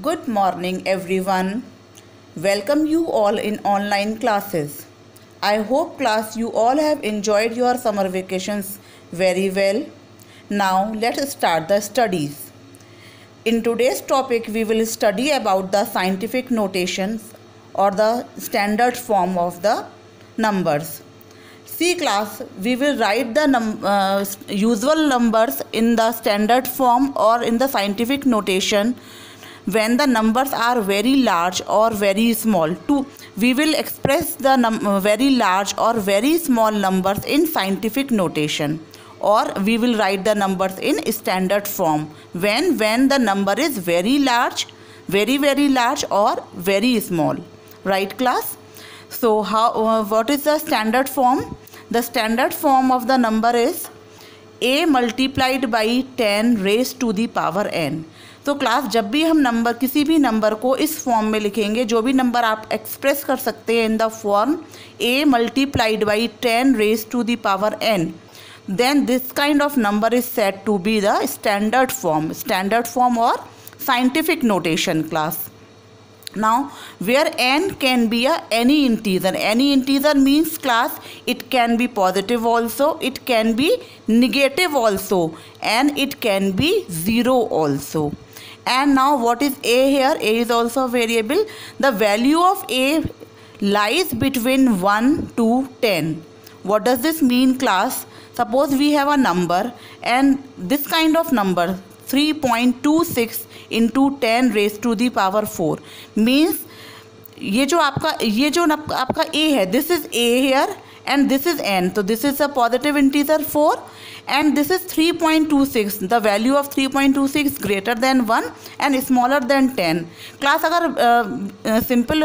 Good morning, everyone. Welcome you all in online classes. I hope class you all have enjoyed your summer vacations very well. Now let's start the studies. In today's topic we will study about the scientific notations or the standard form of the numbers. See class, we will write the usual numbers in the standard form or in the scientific notation when the numbers are very large or very small. We will express the very large or very small numbers in scientific notation, or we will write the numbers in standard form when the number is very large, very large, or very small. Right class? So what is the standard form? The standard form of the number is a multiplied by 10 raised to the power n. तो class जब भी हम किसी भी number को इस form में लिखेंगे, जो भी नंबर आप एक्सप्रेस कर सकते हैं in the form a multiplied by 10 raise to the power n, then this kind of number is said to be the standard form or scientific notation class. Now where n can be any integer means class it can be positive also, it can be negative also, and it can be 0 also. And now what is a here? A is also a variable. The value of a lies between 1 to 10. What does this mean class? Suppose we have a number and this kind of number 3.26 into 10 raised to the power 4 means ये जो आपका a है, this is a here and this is n, so this is a positive integer 4 and this is 3.26. the value of 3.26 is greater than 1 and smaller than 10. Class अगर simple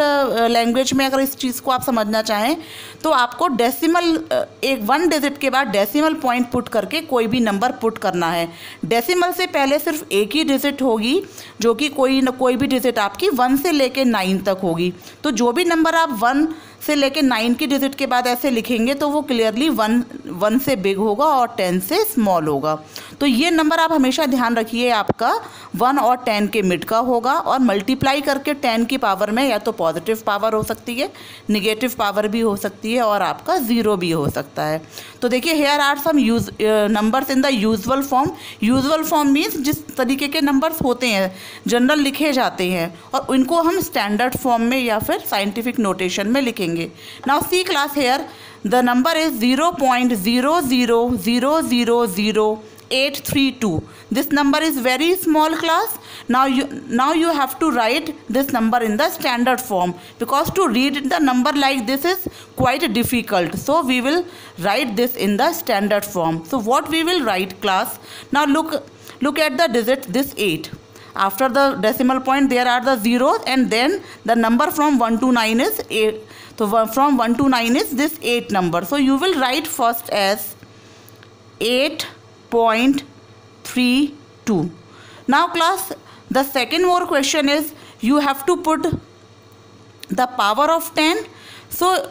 language में अगर इस चीज़ को आप समझना चाहें तो आपको डेसिमल एक 1 डिजिट के बाद डेसिमल पॉइंट पुट करके कोई भी नंबर पुट करना है. डेसिमल से पहले सिर्फ एक ही डिजिट होगी जो कि कोई भी डिजिट आपकी 1 से लेके 9 तक होगी. तो जो भी नंबर आप 1 से लेके 9 की डिजिट के बाद ऐसे लिखेंगे तो वो क्लियरली 1 से बिग होगा और 10 से स्मॉल होगा. तो ये नंबर आप हमेशा ध्यान रखिए, आपका 1 और 10 के मिड का होगा और मल्टीप्लाई करके 10 की पावर में या तो पॉजिटिव पावर हो सकती है, निगेटिव पावर भी हो सकती है और आपका 0 भी हो सकता है. तो देखिए here are some numbers in the usual form. Usual form means जिस तरीके के नंबर्स होते हैं, जनरल लिखे जाते हैं, और उनको हम स्टैंडर्ड फॉर्म में या फिर साइंटिफिक नोटेशन में लिखेंगे. Now see class here the number is 0.0000832. This number is very small class. Now you have to write this number in the standard form because to read the number like this is quite difficult. So we will write this in the standard form. So what we will write class? Now look at the digit, this 8. After the decimal point there are the zeros and then the number from 1 to 9 is 8. So from 1 to 9 is this 8 number. So you will write first as 8.32. Now class, the second more question is you have to put the power of 10. So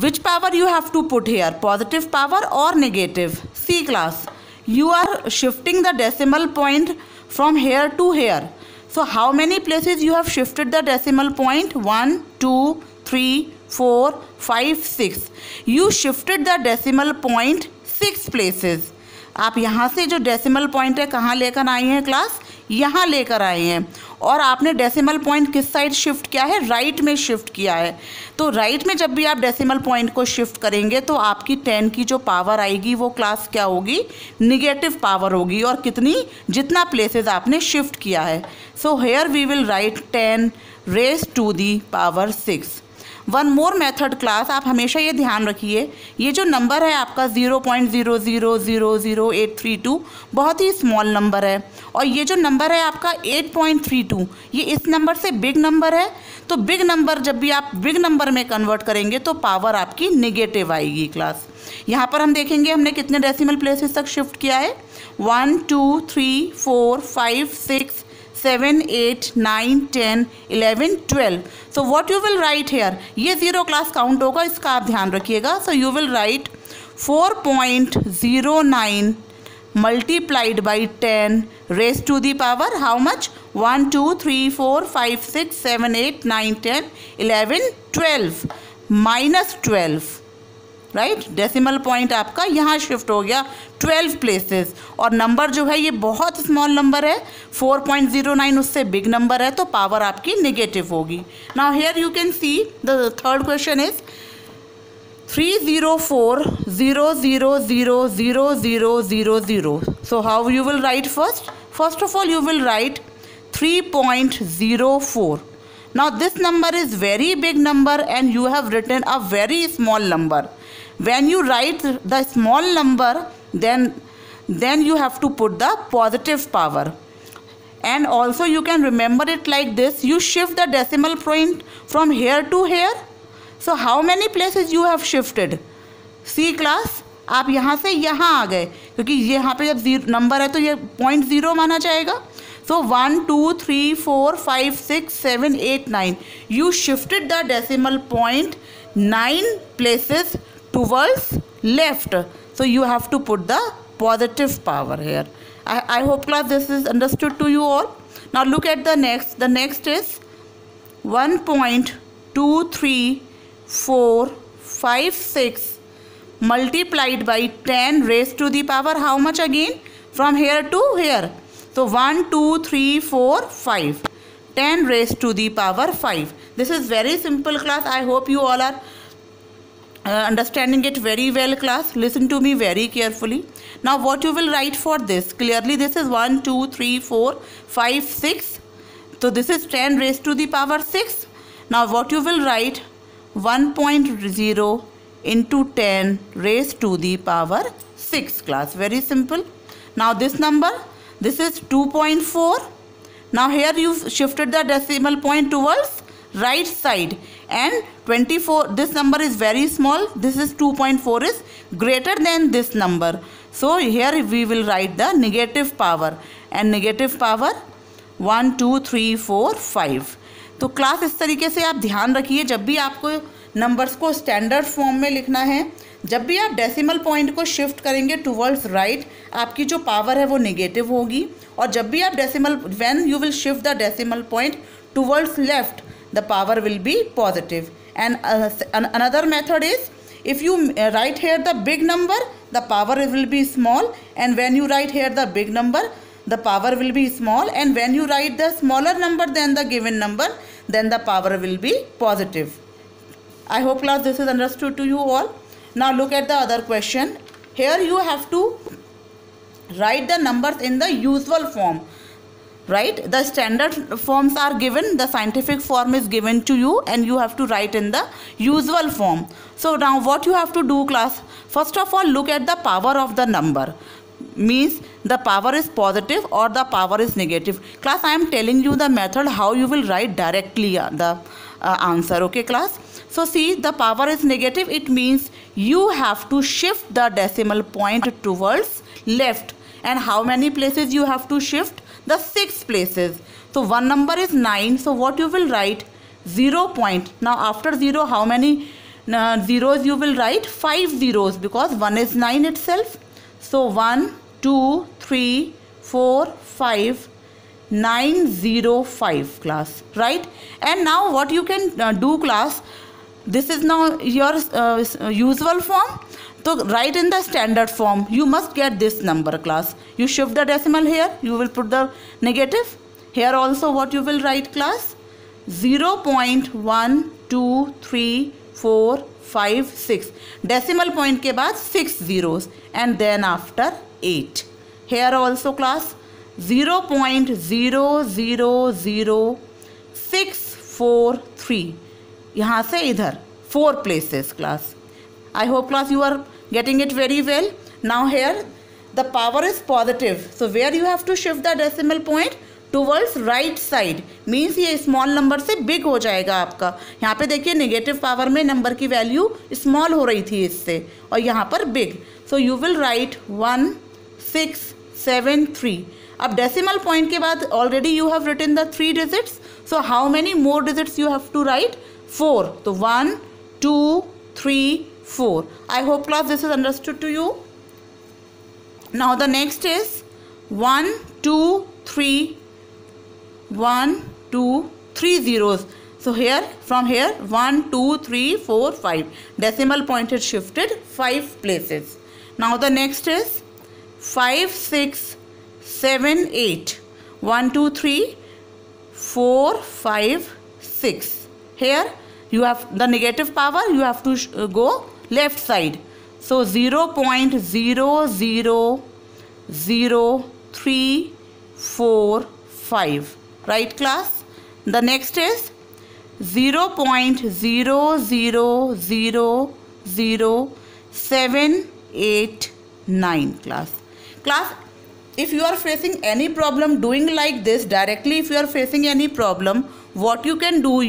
which power you have to put here? Positive power or negative? See class, you are shifting the decimal point from here to here. So how many places you have shifted the decimal point? 1, 2, 3, 4, 5, 6. You shifted the decimal point 6 places. आप यहाँ से जो decimal point है कहाँ लेकर आए हैं class? यहाँ लेकर आए हैं. और आपने डेसिमल पॉइंट किस साइड शिफ्ट किया है? राइट में शिफ्ट किया है. तो राइट में जब भी आप डेसिमल पॉइंट को शिफ्ट करेंगे तो आपकी 10 की जो पावर आएगी वो क्लास क्या होगी? निगेटिव पावर होगी. और कितनी? जितना प्लेसेस आपने शिफ्ट किया है. So here we will write 10 raise to the power 6. One more method class, आप हमेशा ये ध्यान रखिए, ये जो नंबर है आपका 0.0000832 बहुत ही स्मॉल नंबर है, और ये जो नंबर है आपका 8.32 ये इस नंबर से बिग नंबर है. तो बिग नंबर जब भी आप बिग नंबर में कन्वर्ट करेंगे तो पावर आपकी निगेटिव आएगी क्लास. यहाँ पर हम देखेंगे हमने कितने डेसिमल प्लेसेस तक शिफ्ट किया है. 1, 2, 3, 4, 5, 6, 7, 8, 9, 10, 11, 12. So what you will write here? ये 0 क्लास काउंट होगा, इसका आप ध्यान रखिएगा. So you will write 4.09 multiplied by 10 raised to the power how much? 1 2 3 4 5 6 7 8 9 10 11 12 -12, right. Decimal point आपका यहाँ शिफ्ट हो गया 12 प्लेसेस, और नंबर जो है ये बहुत स्मॉल नंबर है, 4.09 उससे बिग नंबर है, तो पावर आपकी नेगेटिव होगी। Now here you can see the third question is 304,000,000. So how you will write first? First of all, you will write 3.04. Now this number is very big number and you have written a very small number. When you write the small number, then you have to put the positive power. And also you can remember it like this. You shift the decimal point from here to here. So how many places you have shifted? See class, आप यहाँ से यहाँ आ गए, क्योंकि यहाँ पे जब number है तो ये 0.0 माना जाएगा। So 1 2 3 4 5 6 7 8 9, you shifted the decimal point 9 places towards left. So you have to put the positive power here. I hope class this is understood to you all. Now look at the next. The next is 1.2345 multiplied by 10 raised to the power how much again? From here to here. So 1 2 3 4 5, 10 raised to the power 5. This is very simple class. I hope you all are understanding it very well class. Listen to me very carefully. Now what you will write for this? Clearly this is 1 2 3 4 5 6. So this is 10 raised to the power 6. Now what you will write? 1.0 into 10 raised to the power 6 class. Very simple. Now this number, this is 2.4. Now here you shifted the decimal point towards right side, and 24, this number is very small. This is 2.4 is greater than this number. So here we will write the negative power, and negative power 1 2 3 4 5. तो class इस तरीके से आप ध्यान रखिए, जब भी आपको नंबर्स को स्टैंडर्ड फॉर्म में लिखना है, जब भी आप डेसिमल पॉइंट को शिफ्ट करेंगे टुवर्ड्स राइट, आपकी जो पावर है वो नेगेटिव होगी, और जब भी आप decimal, when you will shift the decimal point towards left, the power will be positive. And another method is, if you write here the big number, the power will be small, and when you write here the big number, the power will be small, and when you write the smaller number than the given number, then the power will be positive. I hope class this is understood to you all. Now look at the other question. Here you have to write the numbers in the usual form. Right, the standard forms are given, the scientific form is given to you, and you have to write in the usual form. So now what you have to do class, first of all look at the power of the number, means the power is positive or the power is negative. Class, I am telling you the method how you will write directly the answer. Okay class, so see, the power is negative, it means you have to shift the decimal point towards left. And how many places you have to shift? The 6 places. So one number is 9, so what you will write? 0 point. Now after 0, how many zeros you will write? 5 zeros, because 1 is 9 itself. So 1 2 3 4 5 905 class, right? And now what you can do class, this is now your usual form. So write in the standard form, you must get this number class. You shift the decimal here, you will put the negative. Here also what you will write class? 0.123456. Decimal point के बाद 6 zeros, and then after 8. Here also class 0.000643. यहाँ से इधर 4 places class. I hope class you are getting it very well. Now here the power is positive, so where you have to shift the decimal point? Towards right side, means ये small number से big हो जाएगा आपका. यहाँ पे देखिए negative power में number की वैल्यू स्मॉल हो रही थी इससे, और यहाँ पर big. So you will write 1673. अब डेसिमल पॉइंट के बाद already you have written the 3 digits, so how many more digits you have to write? 4. तो 1 2 3 4. I hope class this is understood to you. Now the next is 1 2 3 1, 2, 3 zeros. So here, from here, 1, 2, 3, 4, 5. Decimal point is shifted 5 places. Now the next is 5, 6, 7, 8. 1, 2, 3, 4, 5, 6. Here you have the negative power, you have to go left side. So 0.0000345. Right, class? The next is 0.0000789, class. If you are facing any problem doing like this directly, if you are facing any problem, what you can do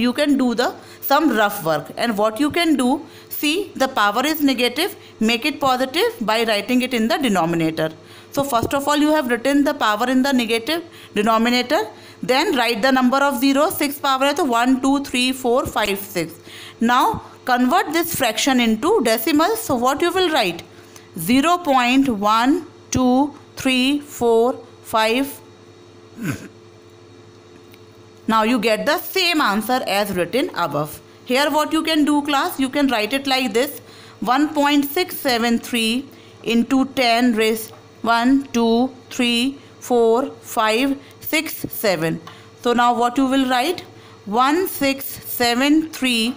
some rough work. And what you can do, see, the power is negative, make it positive by writing it in the denominator. So first of all, you have written the power in the negative denominator. Then write the number of zeros. 6 power is 1, 2, 3, 4, 5, 6. Now convert this fraction into decimals. So what you will write? 0.123455. Now you get the same answer as written above. Here what you can do, class, you can write it like this: 1.673 into 10 raised 1, 2, 3, 4, 5, 6, 7. So now what you will write? 1673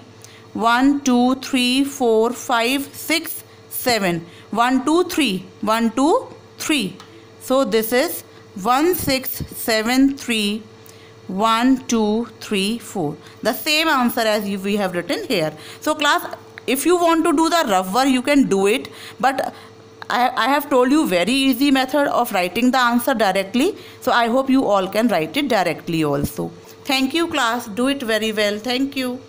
1, 2, 3, 4, 5, 6, 7. 1, 2, 3. 1, 2, 3. So this is 1673 1, 2, 3, 4. The same answer as we have written here. So class, if you want to do the rough work, you can do it. But I have told you very easy method of writing the answer directly. So I hope you all can write it directly also. Thank you, class. Do it very well. Thank you.